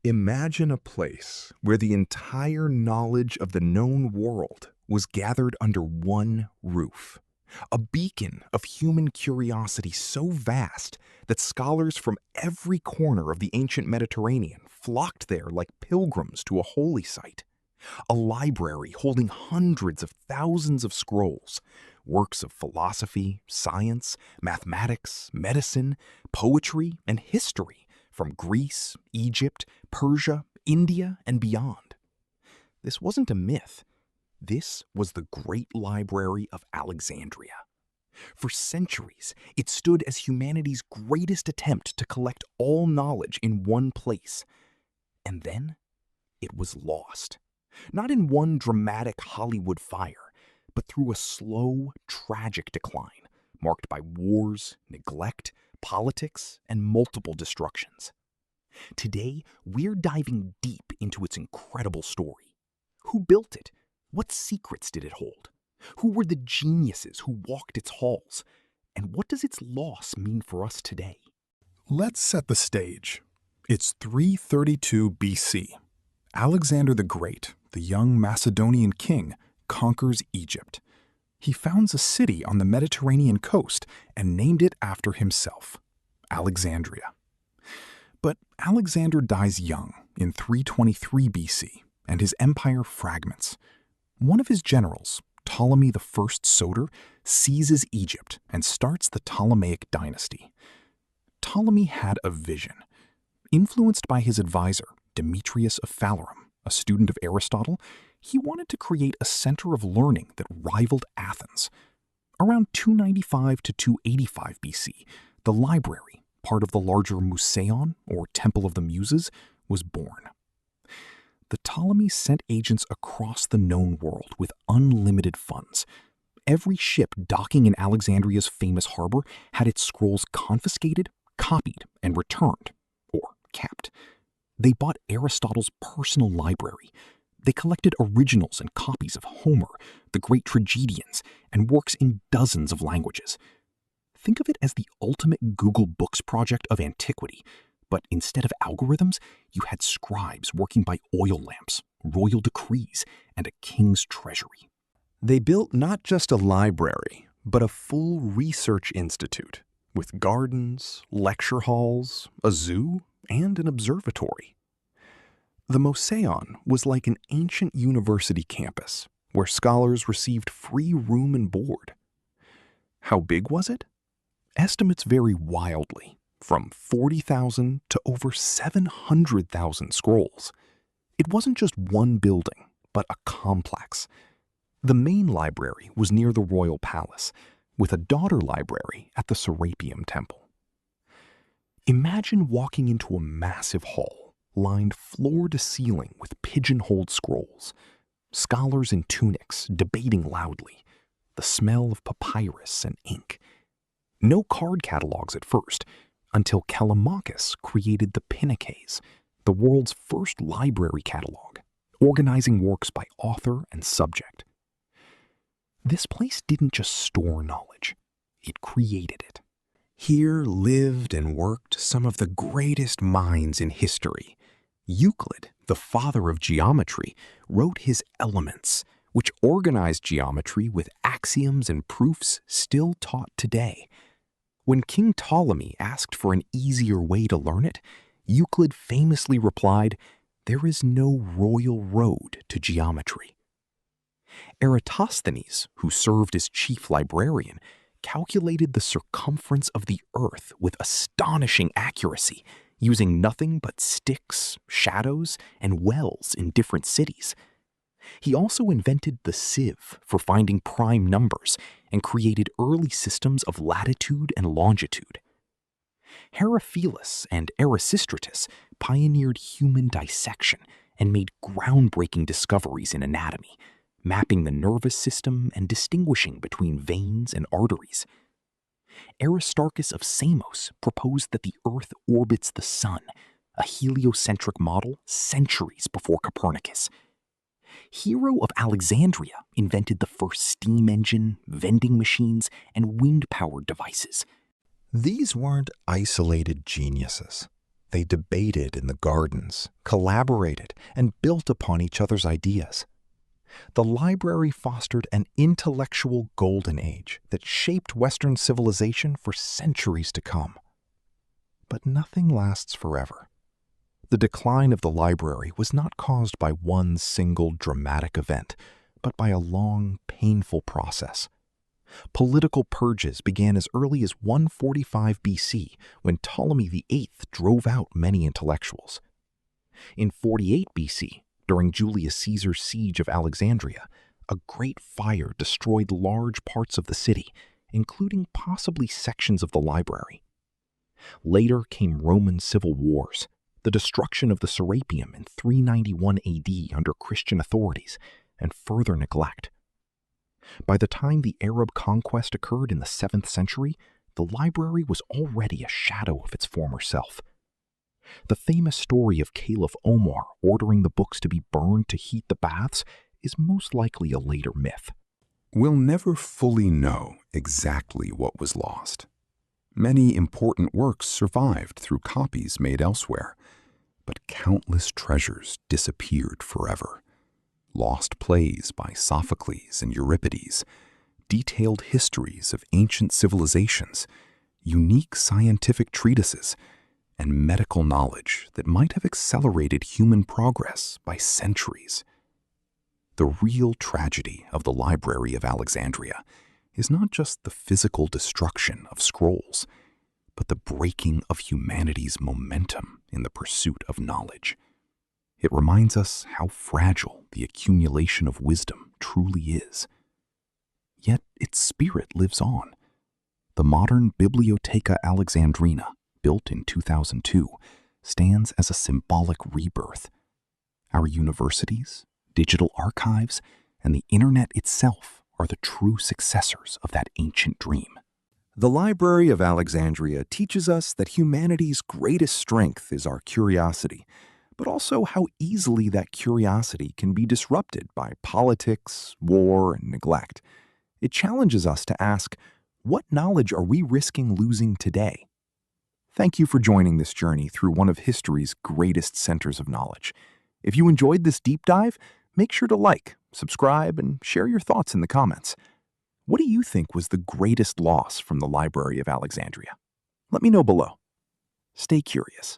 Imagine a place where the entire knowledge of the known world was gathered under one roof. A beacon of human curiosity so vast that scholars from every corner of the ancient Mediterranean flocked there like pilgrims to a holy site. A library holding hundreds of thousands of scrolls, works of philosophy, science, mathematics, medicine, poetry, and history from Greece, Egypt, Persia, India, and beyond. This wasn't a myth. This was the Great Library of Alexandria. For centuries, it stood as humanity's greatest attempt to collect all knowledge in one place. And then it was lost. Not in one dramatic Hollywood fire, but through a slow, tragic decline, marked by wars, neglect, politics, and multiple destructions. Today, we're diving deep into its incredible story. Who built it? What secrets did it hold? Who were the geniuses who walked its halls? And what does its loss mean for us today? Let's set the stage. It's 332 BC. Alexander the Great, the young Macedonian king, conquers Egypt. He founds a city on the Mediterranean coast and named it after himself, Alexandria. But Alexander dies young in 323 BC, and his empire fragments. One of his generals, Ptolemy I Soter, seizes Egypt and starts the Ptolemaic dynasty. Ptolemy had a vision. Influenced by his advisor, Demetrius of Phalerum, a student of Aristotle, he wanted to create a center of learning that rivaled Athens. Around 295 to 285 BC, the library, part of the larger Museion, or Temple of the Muses, was born. The Ptolemies sent agents across the known world with unlimited funds. Every ship docking in Alexandria's famous harbor had its scrolls confiscated, copied, and returned, or kept. They bought Aristotle's personal library. They collected originals and copies of Homer, the great tragedians, and works in dozens of languages. Think of it as the ultimate Google Books project of antiquity, but instead of algorithms, you had scribes working by oil lamps, royal decrees, and a king's treasury. They built not just a library, but a full research institute, with gardens, lecture halls, a zoo, and an observatory. The Museion was like an ancient university campus, where scholars received free room and board. How big was it? Estimates vary wildly, from 40,000 to over 700,000 scrolls. It wasn't just one building, but a complex. The main library was near the royal palace, with a daughter library at the Serapeum Temple. Imagine walking into a massive hall, lined floor to ceiling with pigeonholed scrolls, scholars in tunics debating loudly, the smell of papyrus and ink. No card catalogs at first, until Callimachus created the Pinakes, the world's first library catalog, organizing works by author and subject. This place didn't just store knowledge, it created it. Here lived and worked some of the greatest minds in history. Euclid, the father of geometry, wrote his Elements, which organized geometry with axioms and proofs still taught today. When King Ptolemy asked for an easier way to learn it, Euclid famously replied, "There is no royal road to geometry." Eratosthenes, who served as chief librarian, calculated the circumference of the earth with astonishing accuracy, using nothing but sticks, shadows, and wells in different cities. He also invented the sieve for finding prime numbers and created early systems of latitude and longitude. Herophilus and Aristarchus pioneered human dissection and made groundbreaking discoveries in anatomy, mapping the nervous system and distinguishing between veins and arteries. Aristarchus of Samos proposed that the Earth orbits the Sun, a heliocentric model centuries before Copernicus. Hero of Alexandria invented the first steam engine, vending machines, and wind-powered devices. These weren't isolated geniuses. They debated in the gardens, collaborated, and built upon each other's ideas. The library fostered an intellectual golden age that shaped Western civilization for centuries to come. But nothing lasts forever. The decline of the library was not caused by one single dramatic event, but by a long, painful process. Political purges began as early as 145 BC, when Ptolemy VIII drove out many intellectuals. In 48 BC, during Julius Caesar's siege of Alexandria, a great fire destroyed large parts of the city, including possibly sections of the library. Later came Roman civil wars, the destruction of the Serapeum in 391 AD under Christian authorities, and further neglect. By the time the Arab conquest occurred in the 7th century, the library was already a shadow of its former self. The famous story of Caliph Omar ordering the books to be burned to heat the baths is most likely a later myth. We'll never fully know exactly what was lost. Many important works survived through copies made elsewhere, but countless treasures disappeared forever. Lost plays by Sophocles and Euripides, detailed histories of ancient civilizations, unique scientific treatises, and medical knowledge that might have accelerated human progress by centuries. The real tragedy of the Library of Alexandria is not just the physical destruction of scrolls, but the breaking of humanity's momentum in the pursuit of knowledge. It reminds us how fragile the accumulation of wisdom truly is. Yet its spirit lives on. The modern Bibliotheca Alexandrina, built in 2002, stands as a symbolic rebirth. Our universities, digital archives, and the internet itself are the true successors of that ancient dream. The Library of Alexandria teaches us that humanity's greatest strength is our curiosity, but also how easily that curiosity can be disrupted by politics, war, and neglect. It challenges us to ask, what knowledge are we risking losing today? Thank you for joining this journey through one of history's greatest centers of knowledge. If you enjoyed this deep dive, make sure to like, subscribe, and share your thoughts in the comments. What do you think was the greatest loss from the Library of Alexandria? Let me know below. Stay curious.